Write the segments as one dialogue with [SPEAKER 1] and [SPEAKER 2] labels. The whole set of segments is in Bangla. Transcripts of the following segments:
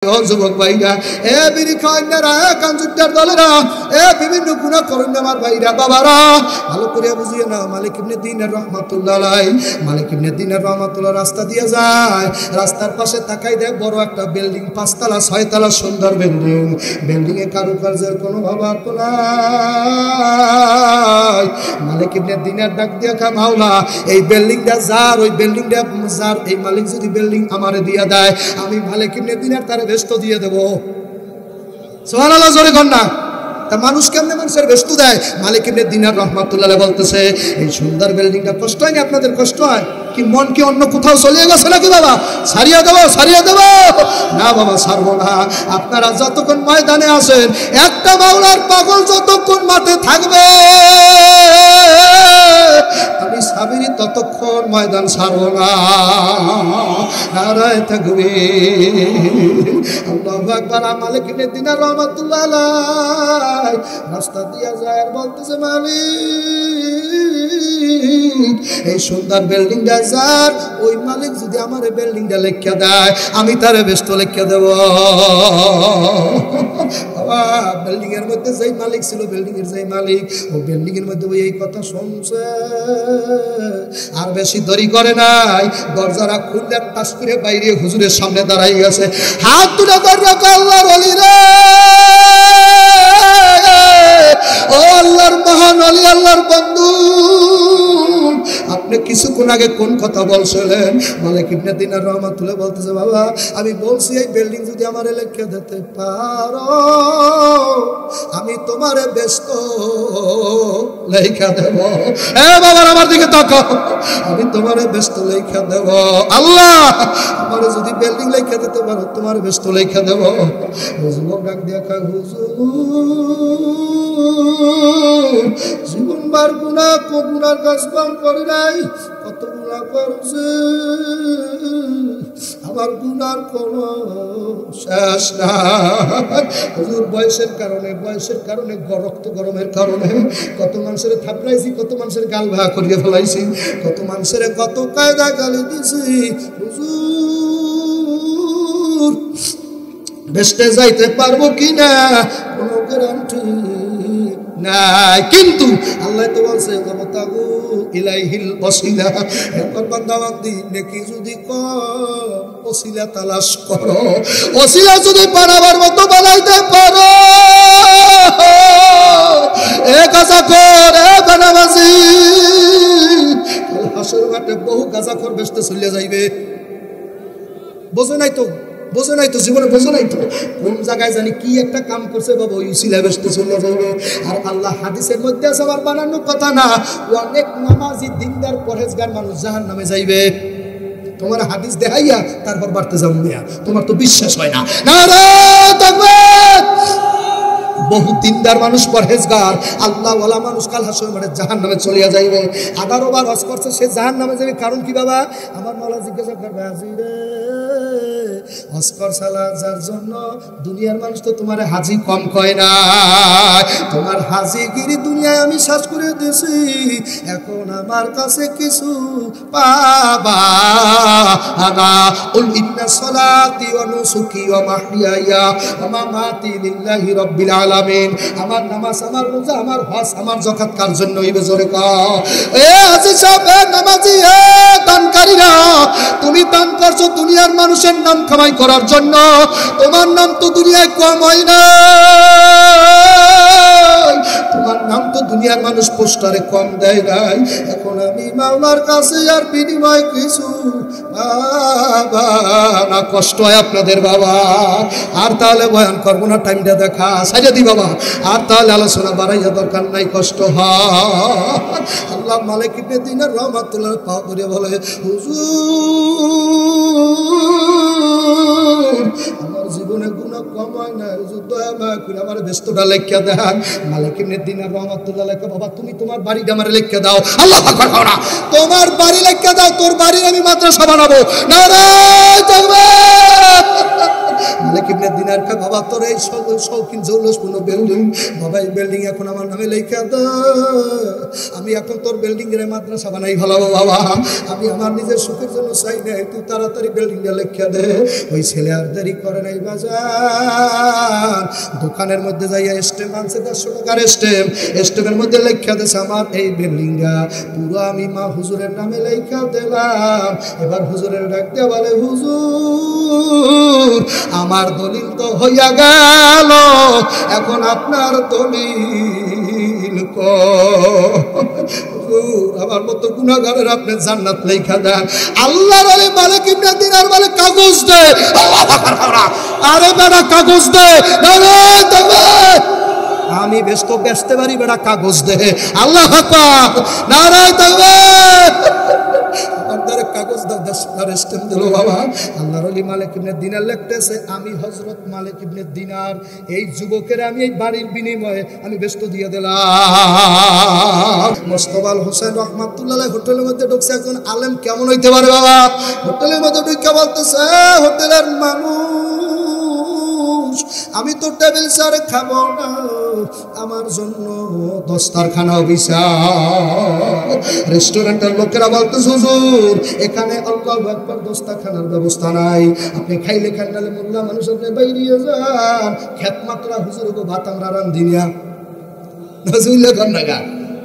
[SPEAKER 1] যুবক ভাইরা, এ বিড়ি খাওয়াইনারা, কাঞ্জুটার দলেরা, এ বিভিন্ন গুনাহ করেন আমার ভাইরা, বাবারা ভালো করে বুঝিয়ে না। মালিক ইবনে দিনার রাহমাতুল্লাহ আলাইহি, মালিক ইবনে দিনার রাহমাতুল্লাহ রাস্তা দিয়ে যায়, রাস্তার পাশে তাকাই দেয় বড় একটা বিল্ডিং, 5 তলা 6 তলা সুন্দর বিল্ডিং। বিল্ডিং এ কারুকার্যের কোনো অভাব নাই। মালিক ইবনে দিনার ডাক দিয়া কা মাওলা, এই বিল্ডিংটা যার, ওই বিল্ডিংটা যার, এই মালিক যদি বিল্ডিং আমারে দিয়া দেয়, আমি মালিক ইবনে দিনার তার বেস্ত দিয়ে দেব। সুবহানাল্লাহ, জোরে কর না। তা মানুষ কেমনে মানুষের বেস্ত দেয়? মালিক ইবনে দিনার রাহমাতুল্লাহ বলতেছে, এই সুন্দর বিল্ডিংটা কষ্ট হয় না আপনাদের? কষ্ট হয় কি? মন কি অন্য কোথাও চলে গেছে নাকি? বাবা সারিয়ে দেবো, সারিয়ে দেবো না বাবা, ছাড়বো না। আপনারা যতক্ষণ ময়দানে আছেন, একটা মাওলার পাগল যতক্ষণ মাঠে থাকবে, আমি সাবিরি ততক্ষণ ময়দান ছাড়বো না। নারায়ে তাকবীর, আল্লাহু আকবার। মালিক ইবনে দিনার রাহমাতুল্লাহ আলাইহি রাস্তা দিয়া যায় আর বলতেছে, মালিক এই সুন্দর বিল্ডিংটা যার, ওই মালিক যদি আমার বিল্ডিংটা লেখা দেয়, আমি তারে বেস্ত লেখা দেব। বাবা বিল্ডিং এর মধ্যে যেই মালিক ছিল, বিল্ডিং এর যেই মালিক, ও বিল্ডিং এর মধ্যে এই কথা শুনছে, আর বেশি দেরি করে নাই, দরজাটা খুলে টাস করে বাইরে হুজুরের সামনে দাঁড়াই গেছে, হাত তুলে দরজা, আল্লাহর ওলি রে, ও আল্লাহর মহান ওলি, আল্লাহর বন্ধু, আপনি কিছুক্ষণ আগে কোন কথা বলছিলেন? মালিক ইবনে দিনার রাহমাতুল্লাহ বলতেছে, বাবা আমি বলছি এই বিল্ডিং যদি আমার লেখা দিতে পারো, আমি তোমারে ব্যস্ত লেখা দেব। এ বাবা আমার দিকে তাকাও, আমি তোমারে ব্যস্ত লেখা দেব। আল্লাহ আমারে যদি বিল্ডিং লেখা দিতে পারো, তোমার ব্যস্ত লেখা দেব। যুবক ডাক দেখা, হুজুর জীবন বার গুনাহ, গুনার কাজ পান করে নাই, কত গুনাহ করছে, আমার গুনার কোনো শেষ নাই। হুজুর বয়সের কারণে রক্ত গরমের কারণে কত মানুষের থাপড়াইছি, কত মানুষের গাল ভাঙা করিয়ে ফেলাইছি, কত মানুষের কত কায়দা গালি দিছি। হুজুর বেস্টে যাইতে পারবো কিনা কোনো গ্যারান্টি নাই, কিন্তু আল্লাহ তো বলছে ওয়াবতাগু ইলাইহিল ওয়াসিলা, এখন বান্দাবান্দি নেকি যদি ওসিলা তালাশ করো, ওসিলা যদি বানাবার মতো বানাইতে পারো, এ গাজাখোর, এ বেনামাজি, কাল হাসর মাঠে বহু গাজাখোর বেস্তে চলে যাইবে। বোঝে নাই তো, বোঝে নাই তো, জীবনে বোঝে নাই তো, কোন জায়গায় জানি কি একটা কাম করছে বাবা, ওই উসিলা বেস্তে চলে যাবে। আর আল্লাহ হাদিসের মধ্যে আছে, আমার বানানো কথা না, অনেক নামাজি দিনদার পরহেজগার মানুষ জাহান্নামে যাইবে। তোমার হাদিস দেখাইয়া তারপর বাড়তে যাবো মিয়া, তোমার তো বিশ্বাস হয় না। নারায়ে তাকবীর। বহু দিনদার মানুষ, পরহেজগার আল্লাহওয়ালা মানুষ কাল হাসরের মাঠে জাহান্নামে চলিয়া যাইবে। 11 বার হজ করছে, সে জাহান্নামে যাবে। কারণ কি বাবা? আমার মাওলা জিজ্ঞাসা করবে, হাজি রে হজ করছালা যার জন্য, দুনিয়ার মানুষ তো তোমার হাজি কম কয় না, তোমার হাজিগিরি দুনিয়ায় আমি শেষ করে দিয়েছি, এখন আমার কাছে কিছু পাবা না। কুল ইন্না সলাতি ওয়া নুসুকি ওয়া মাহইয়ায়া ওয়া মামাতি লিল্লাহি রাব্বিল আলামিন। আমার নামাজ, আমার রোজা, আমার হজ, আমার যাকাত কার জন্য হইবে? জোরে কও। এ হাজি সাহেব, এ নামাজি, এ দানকারীরা, তুমি দান করছো দুনিয়ার মানুষের নাম কামাই করার জন্য, তোমার নাম তো দুনিয়ায় কম হয় না, তোমার নাম তো দুনিয়ার মানুষ পোস্টারে কম দেয় নাই। এখন আমি মাওলার কাছে আর বিনিময় কিছু না। কষ্ট হয় আপনাদের বাবা, আর তাহলে বয়ান করবো না, টাইমটা দেখা সাইজা দি বাবা, আর তাহলে আলোচনা বাড়াইয়া দরকার নাই, কষ্ট হয়। আল্লাহ মালিক ইবনে দিনার রাহমাতুল্লাহ পাও করে বলে, হুজুর আমার জীবনে গুনাহ কম হয় না, হুজুর দয়া মায়া করে আমার ব্যস্তটা লেখা দেন। মালিক ইবনে দিনার রাহমাতুল্লাহ লেখা, বাবা তুমি তোমার বাড়িটা আমার লেখা দাও। আল্লাহু আকবার, না তোমার বাড়ি লেখা দাও, তোর বাড়ির আমি মাদ্রাসা বানাবো। নারায়ে তাকবীর। মালিক ইবনে দিনার কয় বাবা তোর এই শৌখিন জৌলসপূর্ণ বিল্ডিং, বাবা এই বিল্ডিং এখন আমার নামে লেখা দে, আমি এখন তোর বিল্ডিং এর মাদ্রাসা বানাই ফেলাবো বাবা, আমি আমার নিজের সুখের জন্য চাই না, তুই তাড়াতাড়ি বিল্ডিংটা লেখা দে। ওই ছেলে আর দেরি করে নাই, বাজার দোকানের মধ্যে যাইয়া স্টেম আনছে 150 টাকার স্টেমের মধ্যে লেখা দিয়েছে আমার এই বিল্ডিংটা পুরো আমি মা হুজুরের নামে লেখা দিলাম। এবার হুজুরের ডাক দিয়ে বলে হুজুর আমার দলিল তো হইয়া গেল, এখন আপনার দলিল আমার মতো গুনাহগারের আপনি জান্নাত লেখা দেন। আল্লাহর ওলি মালিক ইবনে দিনার বলে কাগজ দে, আরে বেটা কাগজ দে, আমি ব্যস্ত বেচতে পারি বেটা কাগজ দে। আল্লাহু আকবার, নারায়ে তাকবীর। আপনার কাগজ দাও, 10 টাকার স্ট্যাম্প দিল বাবা। আল্লাহর ওলি মালিক ইবনে দিনার লিখতেছে আমি হযরত মালিক ইবনে দিনার এই যুবকের আমি এই বাড়ির বিনিময়ে আমি ব্যস্ত দিয়ে দিলাম। মোস্তফা হোসেন রহমাতুল্লাহ হোটেলের মধ্যে ঢুকছে, একজন আলেম কেমন হইতে পারে বাবা? হোটেলের মধ্যে ঢুকে বলতেছে হোটেলের মানুষ আমি তো টেবিল সারে খাবো না, আমার জন্য দস্তারখানাও বিছাও। রেস্টুরেন্টের লোকেরা বলতেছে হুজুর এখানে আল্লাহু আকবার দস্তারখানার ব্যবস্থা নাই, আপনি খাইলে খান নালে মোল্লা মানুষ আপনি বাইরিয়ে যান, খেত মাত্রা হুজুর গো ভাত আমরা রান্ধিনিয়া নাজুইল্লাহ গন্নাগা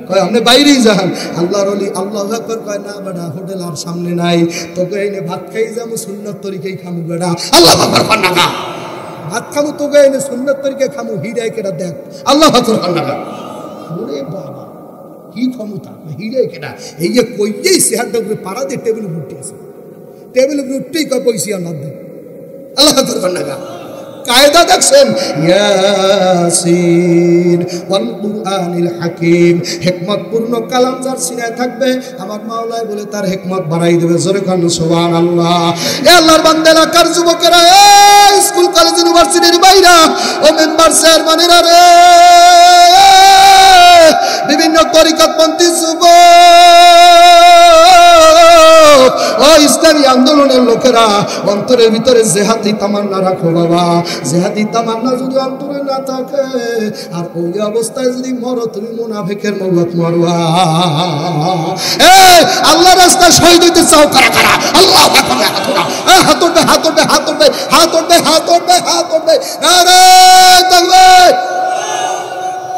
[SPEAKER 1] কয় আপনি বাইরেই যান। আল্লাহর ওলি আল্লাহু আকবার কয় না বেটা হোটেল আর সামনে নাই, তোকে এনে ভাত খাই যাবো সুন্নত তরিকাই খামু বেটা। আল্লাহু আকবার গন্নাগা ভাত খামু তোকে এনে সুন্নত তরিকায় খামু, হিরাই কেটা দেখ। আল্লাহু আকবার গন্নাগা ওরে বাবা কি ক্ষমতা, হিরাই কেটা এই যে কইয়েই সেহারটা উপরে পাড়া দিয়ে টেবিল উঠতে আছে, টেবিল উপরে উঠতেই কয় পয়সা না দে। আল্লাহু আকবার গন্নাগা কায়দা দেখছেন, ইয়াসিন ওয়াল কুরআনিল হাকিম, হিকমতপূর্ণ কালাম যার সিনায় থাকবে আমার মাওলাই বলে তার হিকমত বাড়াই দেবে। জোরে কান সুবহানাল্লাহ। এ আল্লাহর বান্দা এলাকার যুবকেরা, স্কুল কলেজ ইউনিভার্সিটির বাইরা ও মেম্বার চেয়ারম্যানেরা রে, বিভিন্ন তরিকতপন্থী যুবক ও ইসলামী আন্দোলনের লোকেরা অন্তরের ভিতরে জেহাদি তামান্না রাখো বাবা। জেহাদি তামান্না যদি অন্তরে না থাকে আর ওই অবস্থায় যদি মরো তুমি মুনাফিকের মৌত মরবা। আল্লাহর রাস্তায় শহীদ হইতে চাও কারা কারা? আল্লাহু আকবার, হাত উঠবে হাত উঠবে হাত উঠবে হাত উঠবে হাত উঠবে হাত উঠবে। নারে তাকবীর।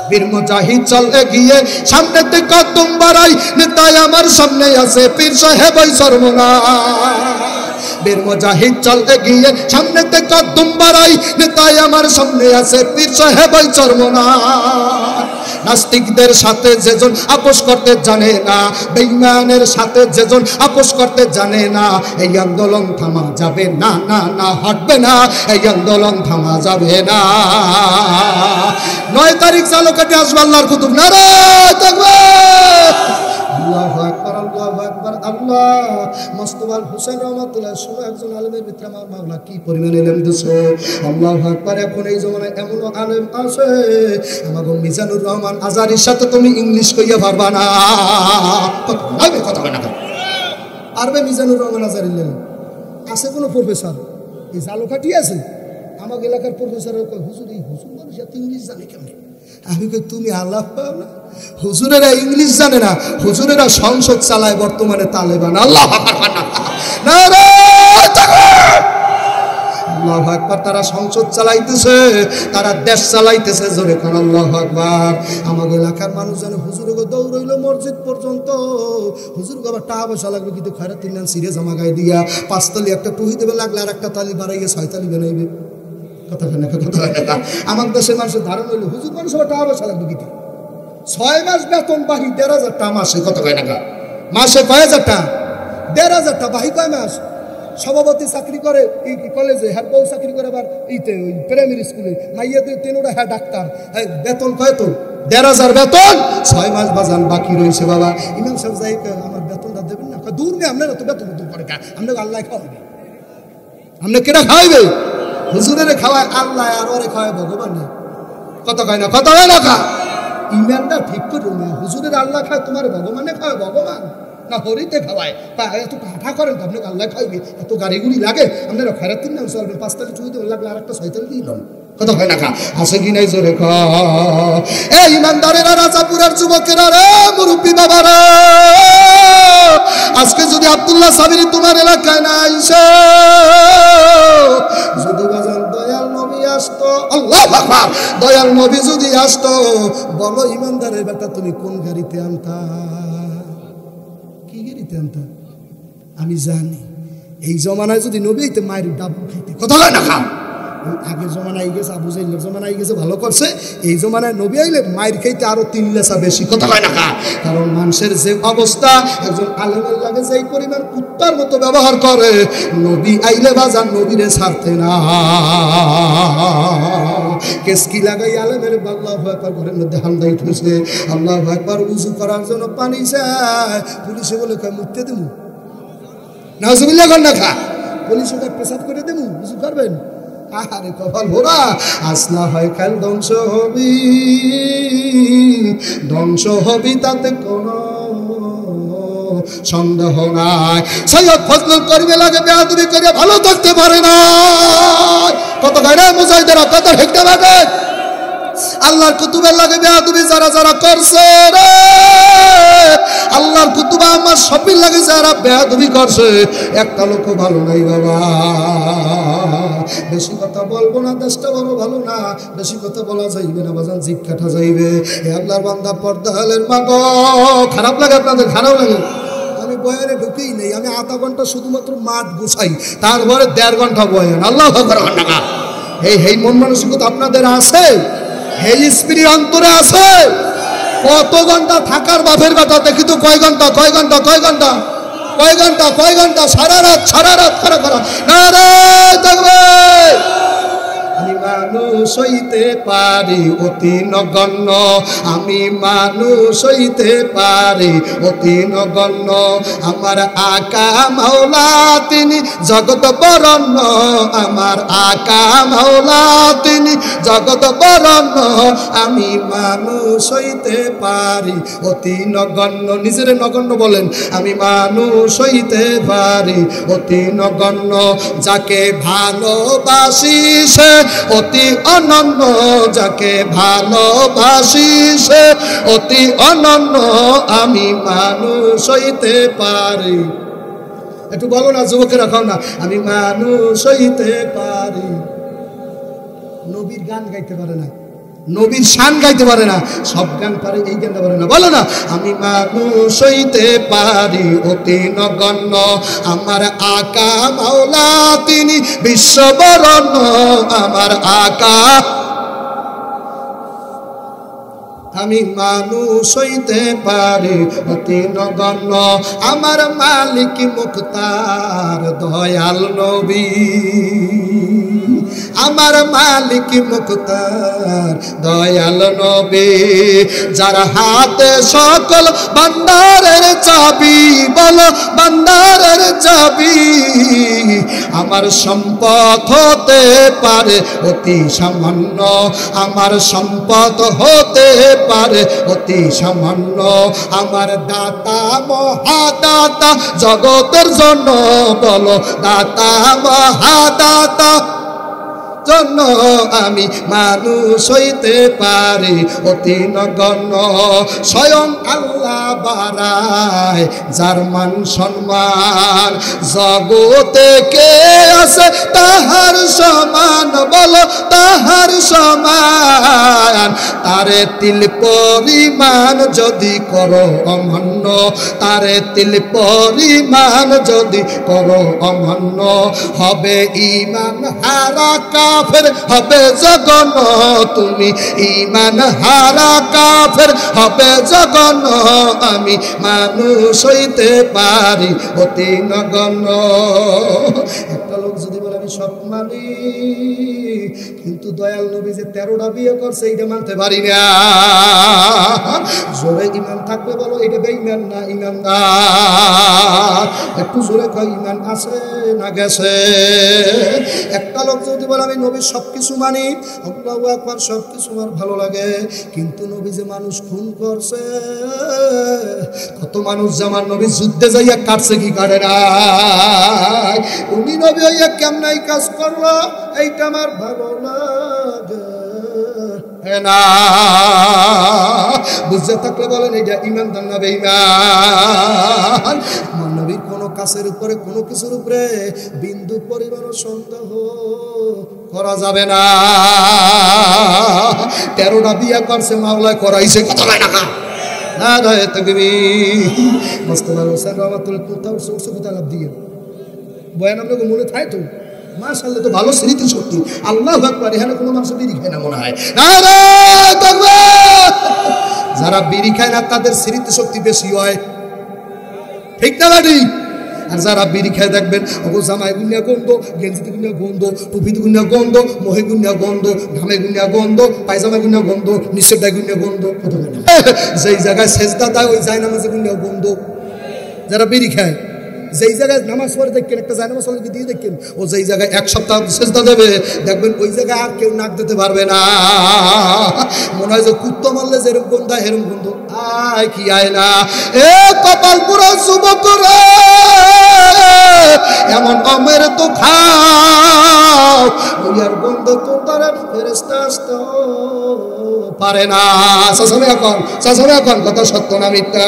[SPEAKER 1] বীর মুজাহিদ চল এগিয়ে সামনে থেকে কদম বাড়াই, নেতাই আমার সামনে আছে পীর সাহেব ওই সর্বনাশ। বীর মুজাহিদ চল এগিয়ে সামনে থেকে কদম বাড়াই, নেতাই আমার সামনে আছে পীর সাহেব ওই সর্বনাশ। নাস্তিকদের সাথে যেজন আপোষ করতে জানে না, বেঈমানের সাথে যেজন আপোষ করতে জানে না, এই আন্দোলন থামা যাবে না, না না হটবে না, এই আন্দোলন থামা যাবে না। 9 তারিখ চালকাটি আসবে আল্লাহর কুতুব। নারায়ে তাকবীর। আল্লাহু আকবার আল্লাহু আকবার আল্লাহ। মোস্তফা হোসেন রহমাতুল্লাহ সহ একজন আলেমের ভিতরে আমার মাওলা কি পরিমাণ ইলম দিয়েছে। আল্লাহু আকবার। এখন এই জমানায় এমন আলেম আছে আমাগো মিজানুর রহমান আজারির সাথে তুমি ইংলিশ কইয়া পারবা না। কথা বলে না পারবে মিজানুর রহমান আজারি আছে কোনো প্রফেসর এই জালকাঠি আছে আমার এলাকার প্রফেসরের কয় হুজুর এই হুজুর মানুষ এত ইংলিশ জানে কেমন? আমি কই তুমি আল্লাহ পাও না, হুজুরেরা ইংলিশ জানে না, হুজুরেরা সংসদ চালায় বর্তমানে তালেবান। আল্লাহু আকবার, নারায়ে তাকবীর। আল্লাহু আকবার। তারা সংসদ চালাইতেছে, তারা দেশ চালাইতেছে। জোরে কোন আল্লাহু আকবার। আমাদের এলাকার মানুষ জানে হুজুর গো দৌড়ইলো মসজিদ পর্যন্ত, হুজুর গো আবার টাকা পয়সা লাগবে কিন্তু খয়রাত তিন সিরে জামা গায়ে দিয়া 5 তালি একটা টুহি দেবে, লাগলে আর একটা তালি বাড়াইয়ে 6 তালি বানাইবে। কথা হয় না, কথা হয় না। আমার দেশের মানুষের ধারণা হইলো হুজুর মানুষ আবার টাকা পয়সা লাগবে কিন্তু 6 মাস বেতন বাহি 1,500 টাকা মাসে। কথা হয় না, মাসে কয় হাজার টাকা? 1,500 টাকা বাহি কয় মাস? সভাপতি চাকরি করে এই কলেজে, হ্যাঁ বউ চাকরি করে আবার এইতে ওই প্রাইমারি স্কুলে, মাইয়াদের তেনোটা হ্যাঁ ডাক্তার, বেতন কয় তো 1,500 বেতন, 6 মাস বাজান বাকি রয়েছে। বাবা ইমাম সাহেব যাই আমার বেতনটা দেবেন না? দূর নেই, আপনারা তো বেতন দূর করে আপনাকে আল্লাহ খাওয়াবে, আপনি কেনা খাওয়াইবে? হুজুরের খাওয়ায় আল্লাহ আর ওরে খাওয়ায় ভগবান। কত কয় না, কত হয় না? ইমানটা ঠিক করো না, হুজুরের আল্লাহ খায় তোমার ভগবানে খাওয়ায় ভগবান। না হরিতে খাওয়ায় এত কাঠা করেন তো আপনি আল্লাহ খাইবে এত গাড়ি গুড়ি লাগে আপনারা খয়রাত তিন নাম চলবেন 5 তালি চুই দেবেন লাগলে আর একটা 6 তালি দিয়ে নেন কথা হয় না খা আছে কি নাই জোরে খ এই ইমানদারেরা রাজাপুরের যুবকেরা রে মুরব্বী বাবারা আজকে যদি আব্দুল্লাহ সাবিরি তোমার এলাকায় না আইসে যদি বাজান দয়াল নবী আসতো আল্লাহু আকবার দয়াল নবী যদি আসতো বলো ইমানদারের বেটা তুমি কোন গাড়িতে আনতা কি গাড়িতে আনতা আমি জানি এই জমানায় যদি নবী হইতে মায়ের ডাবু খাইতে কথা হয় না খা আগে জমানায় গেছে আবু জাহেলের জমানায় গেছে ভালো করছে এই জমানায় নবী আইলে মায়ের খাইতে আরো 3 লেসা বেশি কথা হয় না খা কারণ মানুষের যে অবস্থা একজন আলেমের লাগে যেই পরিমাণ কুত্তার মতো ব্যবহার করে নবী আইলে বাজার নবীরে ছাড়তে না কেসকি লাগাই আলেমের আল্লাহু আকবার ঘরের মধ্যে হামদাই উঠেছে আল্লাহু আকবার উযু করার জন্য পানি চায় পুলিশে বলে কয় মুততে দেবো নাউজুবিল্লাহ কর না খা পুলিশ ওটা পেশাব করে দেবো উযু করবেন আরে কপাল ভোরা আসনা হয় কাল ধ্বংস হবি তাতে কোনো সন্দেহ নাই সৈয়দ ফজলুল করিমে লাগে বেয়াদবি করে ভালো থাকতে পারে না কত গায়রা মুজাহিদেরা কত হেক্কা লাগে আল্লাহর কুতুবের লাগে বেয়াদবি যারা যারা করছে রে আল্লাহর কুতুবা আমার সপির লাগে যারা বেয়াদবি করছে একটা লোক ভালো নাই বাবা বেশি কথা বলবো না দেশটা বড় ভালো না বেশি কথা বলা যাইবে না বাজান জিভ কাটা যাইবে হে আল্লাহর বান্দা পর্দা হালের মা গো খারাপ লাগে আপনাদের খারাপ লাগে আমি বয়ানে ঢুকেই নেই আমি আধা ঘন্টা শুধুমাত্র মাঠ গুছাই তারপরে 1.5 ঘন্টা বয়ান আল্লাহু আকবার না এই মন মানসিকতা আপনাদের আছে এই স্পিরিট অন্তরে আছে কত ঘন্টা থাকার বাপের কথা দেখি তো কয় ঘন্টা সারা রাত করা নারায় তাকবীর আমি মানুষ হইতে পারি অতি নগণ্য আমি মানুষ হইতে পারি অতি নগণ্য আমার আকা মাওলা তিনি জগৎ বরণ্য আমার আকা মাওলা তিনি জগৎ বরণ্য আমি মানুষ হইতে পারি অতি নগণ্য নিজের নগণ্য বলেন আমি মানুষ হইতে পারি অতি নগণ্য যাকে ভালোবাসি সে অতি অনন্য যাকে ভালোবাসি সে অতি অনন্য আমি মানুষ হইতে পারি একটু বলো না যুবকেরা খাও না আমি মানুষ হইতে পারি নবীর গান গাইতে পারে না নবীর শান গাইতে পারে না সব গান পারে এই গানটা পারে না বলো না আমি মানুষ হইতে পারি অতি নগণ্য আমার আকা মাওলা তিনি বিশ্ববরণ্য আমার আকা আমি মানুষ হইতে পারি অতি নগণ্য আমার মালিক মুখতার দয়াল নবী আমার মালিক মুখতার দয়াল নবী যার হাতে সকল ভান্ডারের চাবি বলো ভান্ডারের চাবি আমার সম্পদ হতে পারে অতি সামান্য আমার সম্পদ হতে পারে অতি সামান্য আমার দাতা মহাদাতা জগতের জন্য বলো দাতা মহাদাতা জন্য আমি মানুষ হইতে পারি অতি নগণ্য স্বয়ং আল্লাহ বাড়ায় যার মান সম্মান জগতে কে আছে তাহার সমান বলো তাহার সমান তারে তিল পরিমাণ যদি করো অমান্য তারে তিল পরিমাণ যদি করো অমান্য হবে ঈমান হারা কাফের হবে জগন্ন তুমি ঈমান হারা কাফের হবে জগন্ন আমি মানুষ হইতে পারি অতি নগণ্য একটা লোক যদি বলে আমি সব মানি, কিন্তু দয়াল নবী যে 13টা বিয়ে করছে এটা মানতে পারি না। জোরে ইমান থাকলে বলো এটা বেঈমান না ইমানদার? একটু জোরে কয় ইমান আছে না গেছে? একটা লোক যদি বলে আমি নবীর সবকিছু মানি, আল্লাহু আকবার, সবকিছু আমার ভালো লাগে, কিন্তু নবী যে মানুষ খুন করছে, কত মানুষ যেমন নবী যুদ্ধে যাইয়া কাটছে কি কাটে না, উনি নবী হইয়া কেমনাই কাজ করলো এইটা আমার ভালো লাগে না। বুঝতে থাকলে বলেন এটা ইমানদার না বেঈমান? আমার নবীর কোন কাছের উপরে কোনো কিছুর উপরে বিন্দু পরিমাণও সন্দেহ করা যাবে না। 13টা বিয়া করছে, মাওলায় করাইছে, কথা হয় না না রয়ে থাকবি। মোস্তফা হোসেন রহমাতুল্লাহ কোথাও উঠছে কোথাও লাভ দিয়ে বয়ান আপনাকে মনে থাকে তো? মাশাআল্লাহ, তো ভালো স্মৃতি শক্তি। আল্লাহু আকবার। এখানে কোনো মানুষ বিড়ি খায় না মনে হয়। যারা বিড়ি খায় না তাদের স্মৃতি শক্তি বেশি হয়, ঠিক না বাড়ি? আর যারা বিড়ি খায় দেখবেন ওগো জামাই গুনিয়া গন্ধ, গেঞ্জিতে গুনিয়া গন্ধ, টুপিতে গুনিয়া গন্ধ, মহে গুনিয়া গন্ধ, ঘামে গুনিয়া গন্ধ, পায়জামা গুনিয়া গন্ধ, নিচের ডাই গুনিয়া গন্ধ, কত যেই জায়গায় সেজদা দেয় ওই যায় নামাজে গুনিয়া গন্ধ। যারা বিড়ি খায় যেই জায়গায় নামাজ পড়ে দেখেন, একটা যায় নামাজ পড়ে দিয়ে দেখেন, ও যেই জায়গায় 1 সপ্তাহ সেজদা দেবে দেখবেন ওই জায়গায় আর কেউ নাক দিতে পারবে না। মনে হয় যে কুত্তো মারলে যেরকম গন্ধ হয় এরকম গন্ধ আয় কি আয় না। এ কপাল পুরো যুবকরা এমন অমের তো খাও, ওই আর গন্ধ তো তারা ফেরেশতা আসতে পারে না। শাসনে এখন কথা সত্য না মিথ্যা?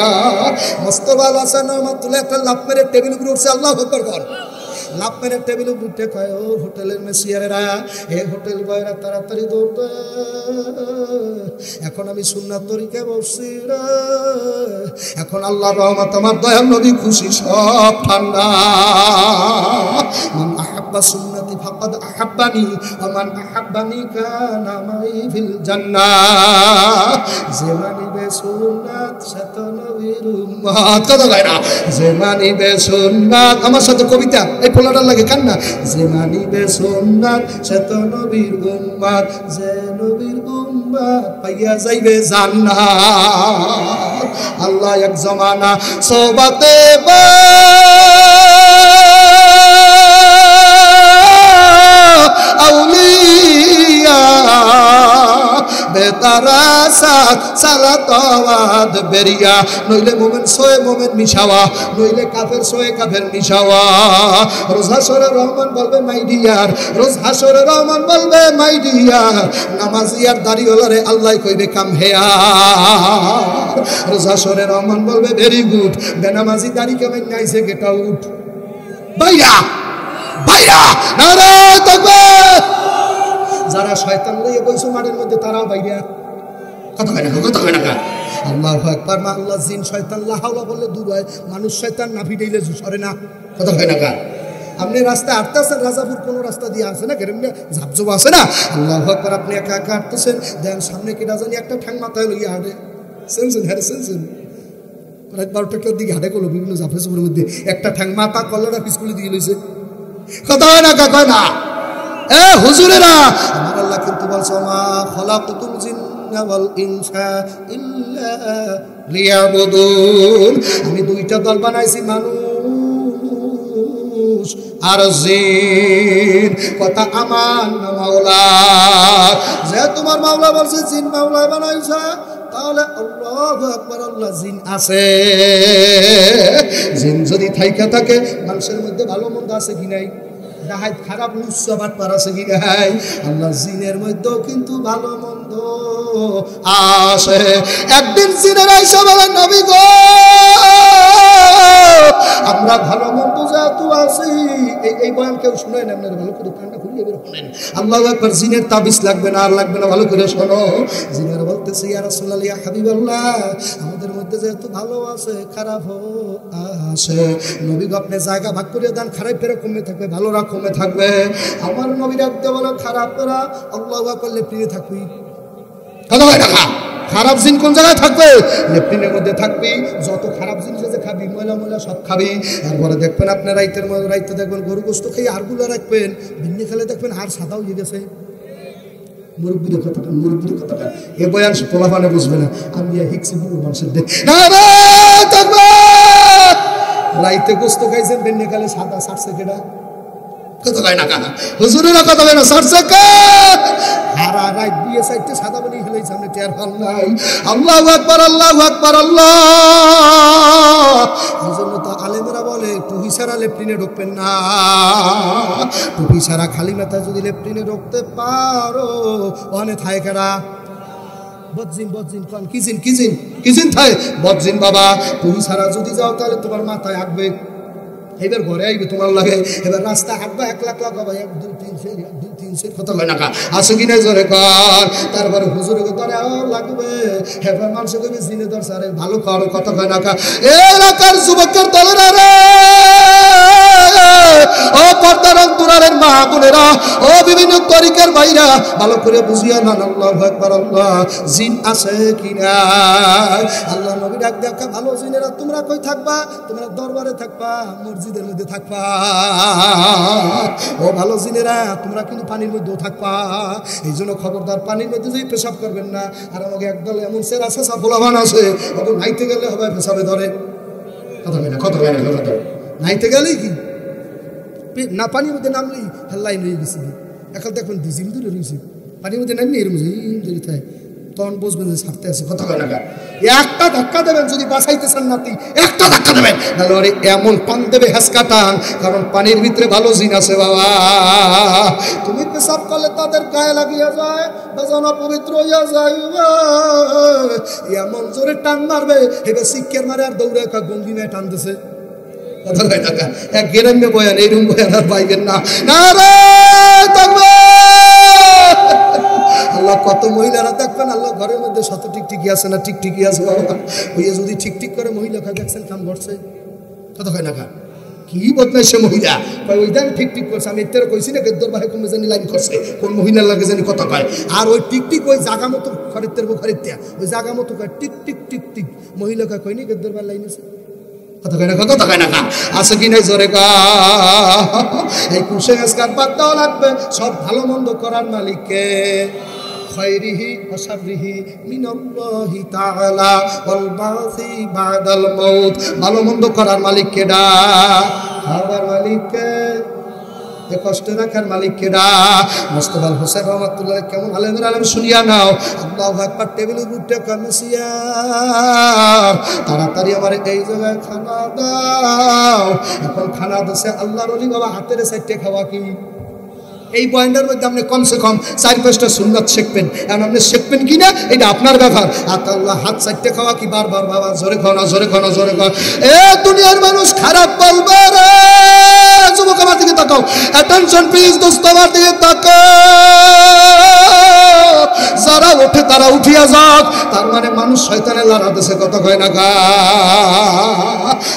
[SPEAKER 1] মোস্তফা হাসান রহমাতুল্লাহ একটা লাফ মেরে টেবিল উপরে উঠছে, আল্লাহু আকবার কর। লাভ মেরে টেবিল উঠে কয় ও হোটেলের মেসিয়ারেরা, এ হোটেল বয়রা তাড়াতাড়ি দৌড়তে, এখন আমি সুন্নাত তরিকায় বসছি রে, এখন আল্লাহর রহমত আমার দয়াল নবী খুশি, সব ঠান্ডা। মান আহাব্বা সুন্নতি ফাকাদ আহাব্বানি ওয়া মান আহাব্বানি কানা মাই ফিল জান্নাহ। যে মানিবে সুন্নাত সে তো নবীর উম্মত, কথা কয় না? যে মানিবে সুন্নাত, আমার সাথে কবিতা এই পোলাটার লাগে কান্না। যে মানিবে সুন্নাত সে তো নবীর উম্মত, যে নবীর উম্মত পাইয়া যাইবে জান্নাত। আল্লাহ এক জমানা সোবাতে আউলিয়া বেতারা সাত সালাতাওয়াত বেরিয়া, নইলে মোমেন সোয়ে মোমেন মিশাওয়া, নইলে কাফের সোয়ে কাফের মিশাওয়া। রোজ হাসরে রহমান বলবে মাই ডিয়ার, রোজ হাসরে রহমান বলবে মাই ডিয়ার, নামাজি আর দাড়িওয়ালারে আল্লাহ কইবে কাম হেয়া। রোজ হাসরে রহমান বলবে ভেরি গুড, বেনামাজি দাড়ি কেমন নাইছে গেট আউট। ভাইয়া ভাইয়া নারে তাকবীর। যারা শয়তান লইয়া বইছো মাঠের মধ্যে তারাও বাইরে, কথা কয় না, কথা কয় না। আল্লাহু আকবার। মা আল্লাহ জিন শয়তান লা হাওলা বললে দূর হয়, মানুষ শয়তান না ভিড়াইলে সরে না, কথা কয় না। আপনি রাস্তা হাঁটতেছেন, রাজাপুর কোন রাস্তা দিয়ে আসে না, কেরম ঝাপঝোপ আছে না, আল্লাহু আকবার। আপনি একা একা হাঁটতেছেন, দেখেন সামনে কেটা জানি একটা ঠ্যাং মাথায় লইয়া হাঁটে, শুনছেন? হ্যাঁ শুনছেন? রাত 12টার দিকে হাঁটে করলো বিভিন্ন ঝাপের মধ্যে, একটা ঠ্যাং মাথা কল্লাটা পিছকুলি দিয়ে লইছে, কথা হয় না, কয় না? এ হুজুরেরা, আমার আল্লাহ কিন্তু বলছে মা খালাকতুল জিন্না ওয়াল ইনসা ইল্লা লিয়াবুদুন। আমি 2টা দল বানাইছি, মানুষ আর জিন। কথা আমার না মাওলা, যে তোমার মাওলা বলছে জিন মাওলা বানাইছে, তাহলে আল্লাহু আকবার, আল্লাহ জিন আছে। জিন যদি থাইকা থাকে, মানুষের মধ্যে ভালো মন্দ আছে কি নাই? ডাহাত খারাপ লুচ্ছাবাট পার আছে কি নাই? আল্লাহ জিনের মধ্যেও কিন্তু ভালো মন্দ আছে। একদিন জিনের আইসা বলে নবী গো, আমরা ভালো মন্দ যেহেতু আছি, এই বয়ান কেউ শুনেন, আপনারা ভালো করে কান্না খুলিয়ে বের শোনেন। আল্লাহু আকবার। জিনের তাবিজ লাগবে না, আর লাগবে না, ভালো করে শোনো। জিনের বলতেছে ইয়া রাসূলুল্লাহ, ইয়া হাবিবাল্লাহ, আমাদের মধ্যে যেহেতু ভালো আছে খারাপও আছে, নবী গো আপনি জায়গা ভাগ করে দেন, খারাপেরা কমে থাকবে, ভালোরা কমে থাকবে। আমার নবী রাখতে বলো খারাপেরা আল্লাহু আকবার লেপ্টিনে থাকবি, কথা হয় না? খারাপ জিন কোন জায়গায় থাকবে? লেপ্টিনের মধ্যে থাকবি। যত খারাপ জিনিস আছে খাবি, ময়লা ময়লা সব খাবি। তারপরে দেখবেন আপনার রাইতে দেখবেন গরু গোস্ত খেয়ে হাড়গুলো রাখবেন, ভিন্নি খেলে দেখবেন হাড় সাদাও হয়ে গেছে। মুরব্বীদের কথাটা এ বয়ান পোলাপানে বুঝবে না। আমি হিকছি বুড়ো মানুষের রাইতে গোস্ত খাইছেন, ভিন্নি খেলে সাদা সারছে কেটা কথা কয় না কানা হুজুরেরা কথা কয় না সারছে কে হারা রাত দিয়ে সাইডে সাদা বানি হেলাই সামনে টের ফল নাই। আল্লাহু আকবার আল্লাহু আকবার আল্লাহ। এইজন্য তো আলেমরা বলে টুপি ছাড়া লেফটিনে ঢুকবেন না, টুপি ছাড়া খালি মাথা যদি লেফটিনে ঢুকতে পারো ওখানে থায় কেরা বদজিন কোন কিজিন থায় বদজিন বাবা। টুপি ছাড়া যদি যাও তাহলে তোমার মাথায় আঁকবে, এবার ঘরে আইবে তোমার লাগে, এবার রাস্তা হাঁটবা 1 লাখ হবে 1 2 3 4 কত হয় না আছে কিনা জোরে কর। তারপরে হুজুরে ধরে লাগবে, এবার মানুষ কইবে জিনে ধর সারে ভালো কর কত হয় না এলাকার যুবকের দলেরা রে, ও পর্দার অন্তরালের মা বোনেরা, ও বিভিন্ন তরিকার ভাইরা, ভালো করে বুঝিয়া না আল্লাহু আকবার আল্লাহ। জিন আছে কিনা আল্লাহ নবী ডাক দেখা, ভালো জিনেরা তোমরা কই থাকবা? তোমরা দরবারে থাকবা, মসজিদের মধ্যে থাকবা। ও ভালো জিনেরা তোমরা কিন্তু পানির মধ্যেও থাকবা। এই জন্য খবরদার পানির মধ্যে যেই পেশাব করবেন না। আর আমাকে একদল এমন সেরা শেষা ফোলাবান আছে, ওকে নাইতে গেলে হবে পেশাবে ধরে কথা নাইতে গেলেই কি না পানির মধ্যে নামলেই হেল্লাই নিয়ে গেছি। এখন দেখবেন ডিজিম দূরে রয়েছে, পানির মধ্যে নামলে এরকম থাকে, তখন বুঝবেন যে ছাড়তে আছে কথা কয় না। একটা ধাক্কা দেবেন যদি বাঁচাইতেছেন নাতি, একটা ধাক্কা দেবেন, নাহলে এমন টান দেবে হেসকা টান, কারণ পানির ভিতরে ভালো জিন আছে বাবা। তুমি পেশাব করলে তাদের গায়ে লাগিয়ে যায়, বাজানো পবিত্র হইয়া যায়, এমন জোরে টান মারবে, এবার শিক্ষার মারে আর দৌড়ে গঙ্গি মেয়ে টানতেছে কথা কয় না। এক গেরামে বয়ান এইরকম বয়ান আর পাইবেন না। আল্লাহ কত মহিলারা দেখবেন আল্লাহ ঘরের মধ্যে শত টিকটিকি আছে না, টিকটিকি আছে বাবা, হইয়া যদি ঠিক করে মহিলা খায় দেখছেন কাম করছে কথা কয় না কি বদলাই সে মহিলা ওই দাম ঠিক করছে। আমি এর কইছি না গেদ্দর বাহে কমে জানি লাইন করছে, কোন মহিলার লাগে জানি কথা কয়। আর ওই টিকটিক ওই জায়গা মতো খরিদ্দের খরিদ্যা ওই জায়গা মতো কয় টিক মহিলা কয়নি গেদ্দর বার লাইন আছে কথা কয় না কথা কয় না আছে কি নাই জোরে কা। এই কুসংস্কার বাদ দেওয়া লাগবে। সব ভালো মন্দ করার মালিককে খায়রিহি ওয়া শাররিহি মিনাল্লাহি তাআলা ওয়াল বাসি বাদাল মাউত। ভালো মন্দ করার মালিক কেডা? খাবার মালিক কে? এ কষ্ট রাখার মালিক কেডা? মুস্তাফা হোসেন রহমাতুল্লাহ কেমন আলেমের আলেম শুনিয়া নাও। আল্লাহু আকবার টেবিলের উপরে কামসিয়া তাড়াতাড়ি আমার এই জায়গায় খানা দাও। এখন খানা দিছে আল্লাহর ওলি বাবা হাতের সাইডে খাওয়া কি এই বয়ানটার মধ্যে আপনি কমসে কম 4-5টা সুন্নাত শিখবেন। এখন আপনি শিখবেন কিনা এটা আপনার ব্যাপার। আল্লাহ হাত সাইডে খাওয়া কি বারবার বাবা জোরে খাও না জোরে খাও না জোরে খাও। এ দুনিয়ার মানুষ খারাপ বলবে রে। যুবক আমার দিকে তাকাও, অ্যাটেনশন প্লিজ দোস্ত আমার দিকে তাকাও। যারা ওঠে তারা উঠিয়া যাক, তার মানে মানুষ শয়তানের লড়া দেশে কথা কয় না গা।